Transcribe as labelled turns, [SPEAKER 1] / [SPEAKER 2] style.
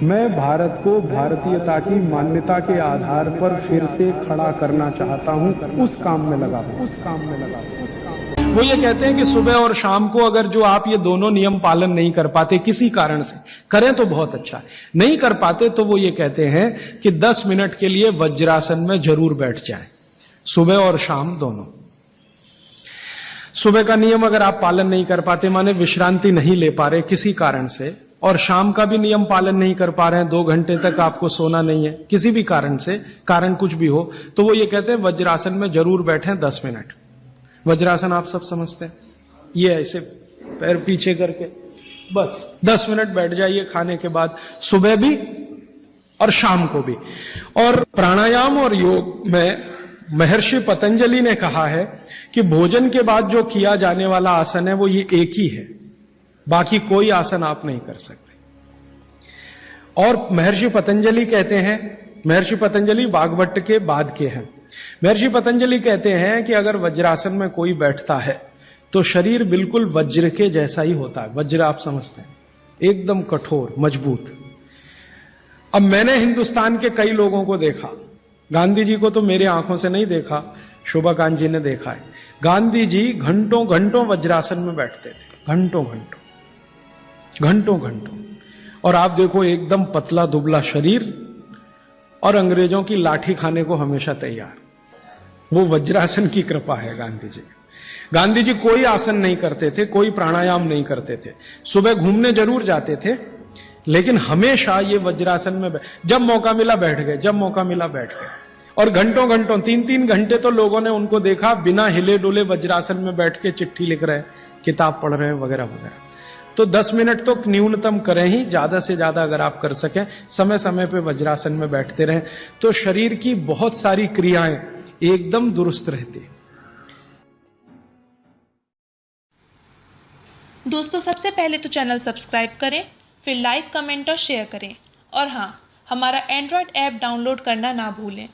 [SPEAKER 1] मैं भारत को भारतीयता की मान्यता के आधार पर फिर से खड़ा करना चाहता हूं, उस काम में लगा हूं।
[SPEAKER 2] वो ये कहते हैं कि सुबह और शाम को अगर जो आप ये दोनों नियम पालन नहीं कर पाते किसी कारण से, करें तो बहुत अच्छा है, नहीं कर पाते तो वो ये कहते हैं कि 10 मिनट के लिए वज्रासन में जरूर बैठ जाएं, सुबह और शाम दोनों। सुबह का नियम अगर आप पालन नहीं कर पाते, माने विश्रांति नहीं ले पा रहे किसी कारण से, और शाम का भी नियम पालन नहीं कर पा रहे हैं, 2 घंटे तक आपको सोना नहीं है किसी भी कारण से, कारण कुछ भी हो, तो वो ये कहते हैं वज्रासन में जरूर बैठें 10 मिनट। वज्रासन आप सब समझते हैं, ये ऐसे पैर पीछे करके बस 10 मिनट बैठ जाइए खाने के बाद, सुबह भी और शाम को भी। और प्राणायाम और योग में महर्षि पतंजलि ने कहा है कि भोजन के बाद जो किया जाने वाला आसन है वो ये एक ही है, बाकी कोई आसन आप नहीं कर सकते। और महर्षि पतंजलि कहते हैं, महर्षि पतंजलि वाग्भट्ट के बाद के हैं, महर्षि पतंजलि कहते हैं कि अगर वज्रासन में कोई बैठता है तो शरीर बिल्कुल वज्र के जैसा ही होता है। वज्र आप समझते हैं, एकदम कठोर मजबूत। अब मैंने हिंदुस्तान के कई लोगों को देखा, गांधी जी को तो मेरे आंखों से नहीं देखा, शोभाकांत जी ने देखा है। गांधी जी घंटों घंटों वज्रासन में बैठते थे, घंटों घंटों घंटों घंटों। और आप देखो एकदम पतला दुबला शरीर और अंग्रेजों की लाठी खाने को हमेशा तैयार। वो वज्रासन की कृपा है गांधी जी। गांधी जी कोई आसन नहीं करते थे, कोई प्राणायाम नहीं करते थे, सुबह घूमने जरूर जाते थे, लेकिन हमेशा ये वज्रासन में जब मौका मिला बैठ गए, जब मौका मिला बैठ गए। और घंटों घंटों 3-3 घंटे तो लोगों ने उनको देखा बिना हिले डुले वज्रासन में बैठ के चिट्ठी लिख रहे हैं, किताब पढ़ रहे हैं वगैरह वगैरह। तो 10 मिनट तो न्यूनतम करें ही, ज्यादा से ज्यादा अगर आप कर सकें, समय समय पे वज्रासन में बैठते रहें, तो शरीर की बहुत सारी क्रियाएं एकदम दुरुस्त रहती।
[SPEAKER 3] दोस्तों, सबसे पहले तो चैनल सब्सक्राइब करें, फिर लाइक, कमेंट और शेयर करें। और हाँ, हमारा एंड्रॉयड ऐप डाउनलोड करना ना भूलें।